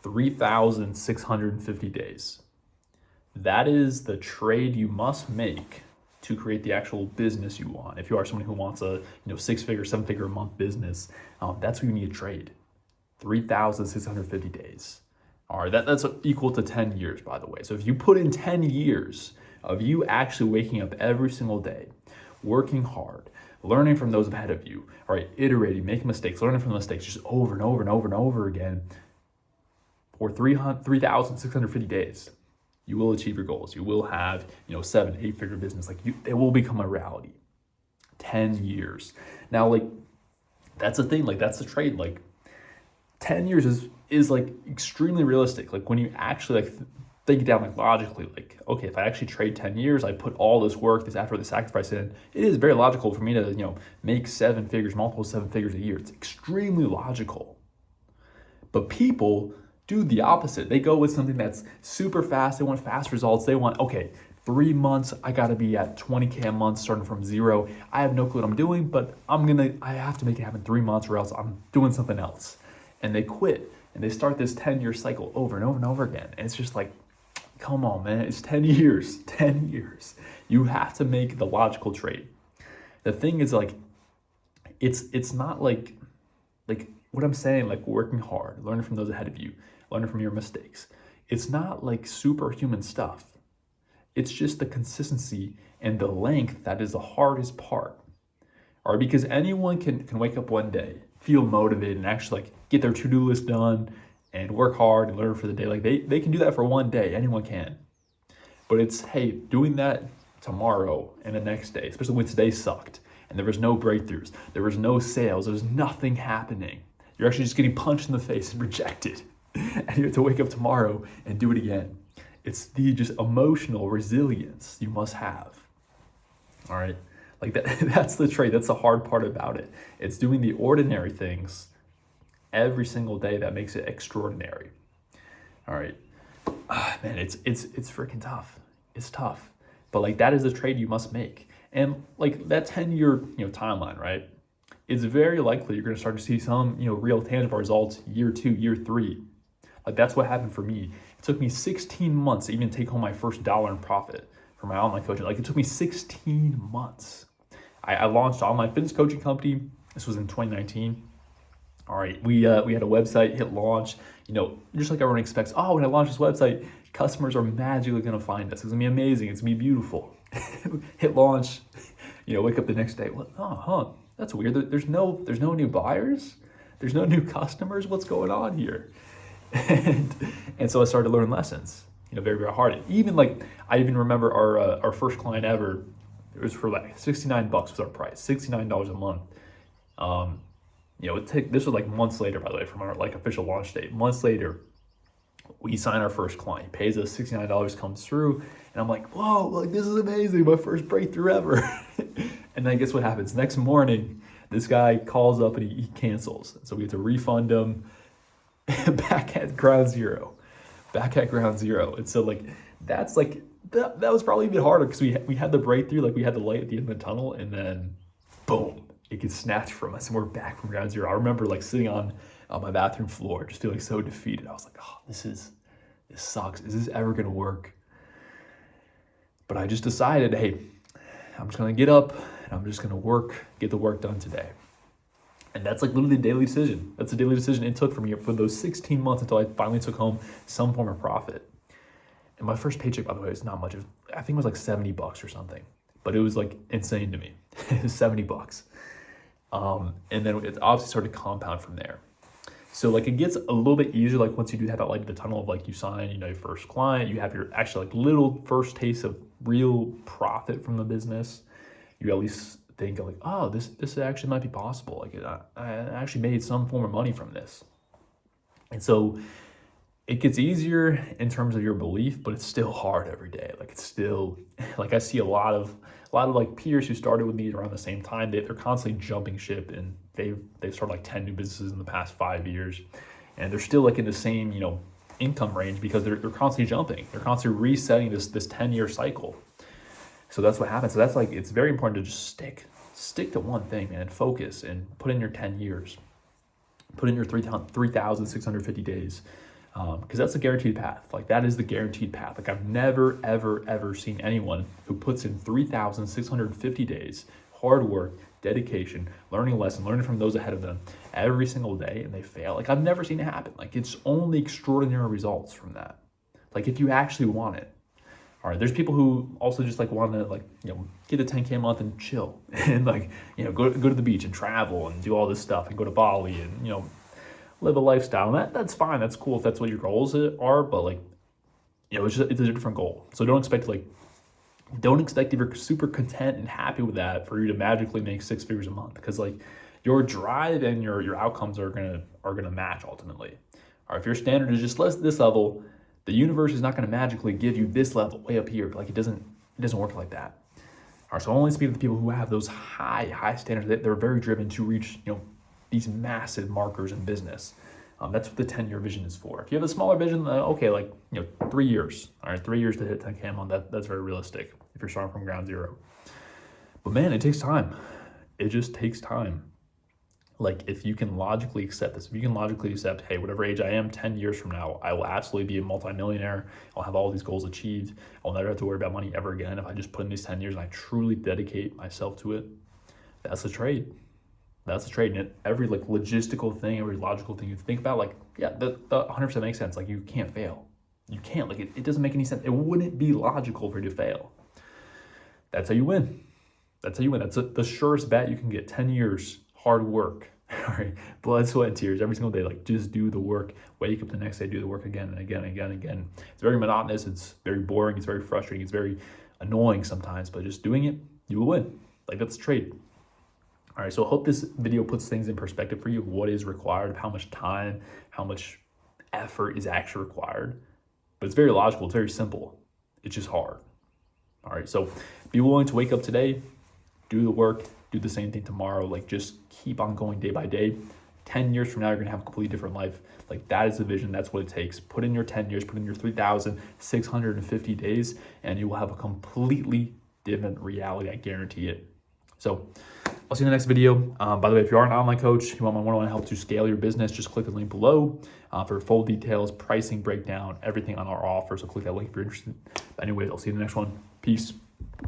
3,650 days. That is the trade you must make to create the actual business you want. If you are someone who wants a 6-figure, 7-figure a month business, that's what you need to trade. 3,650 days. All right, that's equal to 10 years, by the way. So if you put in 10 years of you actually waking up every single day, working hard, learning from those ahead of you, all right, iterating, making mistakes, learning from the mistakes just over and over and over and over again for 3,650 days, you will achieve your goals. You will have, 7, 8-figure business. It will become a reality. 10 years. Now, that's the thing. That's the trade. 10 years is extremely realistic. When you actually think down logically, okay, if I actually trade 10 years, I put all this work, this effort, this sacrifice in, it is very logical for me to, make 7 figures, multiple 7 figures a year. It's extremely logical. But people do the opposite. They go with something that's super fast. They want fast results. They want, okay, 3 months, I gotta be at 20K a month starting from zero. I have no clue what I'm doing, but I have to make it happen 3 months or else I'm doing something else. And they quit and they start this 10-year cycle over and over and over again. And it's just come on, man, it's 10 years, 10 years. You have to make the logical trade. The thing is it's not like what I'm saying, working hard, learning from those ahead of you, learning from your mistakes. It's not superhuman stuff. It's just the consistency and the length that is the hardest part. All right, because anyone can wake up one day, feel motivated, and actually get their to-do list done and work hard and learn for the day. They can do that for one day. Anyone can. But it's, hey, doing that tomorrow and the next day, especially when today sucked and there was no breakthroughs, there was no sales, there was nothing happening. You're actually just getting punched in the face and rejected. And you have to wake up tomorrow and do it again. It's the just emotional resilience you must have. All right. That's the trade. That's the hard part about it. It's doing the ordinary things every single day that makes it extraordinary. All right. Man, it's freaking tough. It's tough. But that is the trade you must make. And that 10-year, timeline, right? It's very likely you're going to start to see some, real tangible results year 2, year 3. That's what happened for me. It took me 16 months to even take home my first dollar in profit for my online coaching. It took me 16 months. I launched an online fitness coaching company. This was in 2019. All right, we had a website, hit launch. Just like everyone expects, when I launch this website, customers are magically going to find us. It's going to be amazing. It's going to be beautiful. Hit launch, wake up the next day. That's weird. There's no new buyers. There's no new customers. What's going on here? And so I started to learn lessons, very, very hard. I even remember our first client ever. It was for $69 was our price, $69 a month. This was months later, by the way, from our official launch date. Months later, we sign our first client, pays us $69, comes through, and I'm whoa, this is amazing, my first breakthrough ever. And then guess what happens? Next morning, this guy calls up and he cancels. So we have to refund him back at ground zero. And so that's that was probably even harder because we had the breakthrough, we had the light at the end of the tunnel, and then boom, it gets snatched from us and we're back from ground zero. I remember sitting on my bathroom floor, just feeling so defeated. I was this sucks. Is this ever gonna work? But I just decided, hey, I'm just gonna get up and I'm just gonna get the work done today. And that's literally a daily decision. That's a daily decision it took for me for those 16 months until I finally took home some form of profit. And my first paycheck, by the way, was not much. I think it was $70 or something, but it was insane to me. It was $70. And then it obviously started to compound from there. So it gets a little bit easier once you do have that light in the tunnel of you sign, your first client, you have your actually little first taste of real profit from the business. You at least think this actually might be possible. I actually made some form of money from this. And so it gets easier in terms of your belief, but it's still hard every day. It's still I see a lot of peers who started with me around the same time. They're constantly jumping ship, and they've started 10 new businesses in the past 5 years, and they're still in the same income range because they're constantly jumping. They're constantly resetting this 10-year cycle. So that's what happens. So that's it's very important to just stick to one thing, man, and focus and put in your 10 years, put in your 3,650 days. Because that's a guaranteed path. Like that is the guaranteed path. Like I've never, ever, ever seen anyone who puts in 3,650 days, hard work, dedication, learning a lesson, learning from those ahead of them every single day, and they fail. Like I've never seen it happen. Like it's only extraordinary results from that. Like if you actually want it. All right, there's people who also just like want to like, get a 10K a month and chill and like, go to the beach and travel and do all this stuff and go to Bali and, live a lifestyle. And that's fine. That's cool if that's what your goals are, but like, it's a different goal. So don't expect if you're super content and happy with that for you to magically make 6 figures a month, because like your drive and your outcomes are gonna match ultimately. Or if your standard is just this level, the universe is not going to magically give you this level way up here. Like it doesn't work like that. All right, so I only speak to the people who have those high standards. They're very driven to reach, these massive markers in business. That's what the 10-year vision is for. If you have a smaller vision, okay, like 3 years. All right, 3 years to hit 10K a month. That's very realistic if you're starting from ground zero. But man, it takes time. It just takes time. Like if you can logically accept this, if you can logically accept, hey, whatever age I am, 10 years from now, I will absolutely be a multi-millionaire. I'll have all these goals achieved. I'll never have to worry about money ever again if I just put in these 10 years and I truly dedicate myself to it. That's a trade. That's a trade. And every like logistical thing, every logical thing you think about, like, yeah, that 100% makes sense. Like you can't fail. You can't, like it doesn't make any sense. It wouldn't be logical for you to fail. That's how you win. That's how you win. That's the surest bet you can get. 10 years. Hard work, all right, blood, sweat, and tears every single day. Like just do the work, wake up the next day, do the work again and again and again and again. It's very monotonous, it's very boring, it's very frustrating, it's very annoying sometimes, but just doing it, you will win. Like that's a trade. All right, so I hope this video puts things in perspective for you, what is required, how much time, how much effort is actually required. But it's very logical, it's very simple. It's just hard. All right, so be willing to wake up today, do the work, do the same thing tomorrow. Like just keep on going day by day. 10 years from now, you're gonna have a completely different life. Like that is the vision, that's what it takes. Put in your 10 years, put in your 3,650 days, and you will have a completely different reality, I guarantee it. So I'll see you in the next video. By the way, if you are an online coach, you want my one-on-one help to scale your business, just click the link below for full details, pricing breakdown, everything on our offer. So click that link if you're interested. But anyways, I'll see you in the next one. Peace.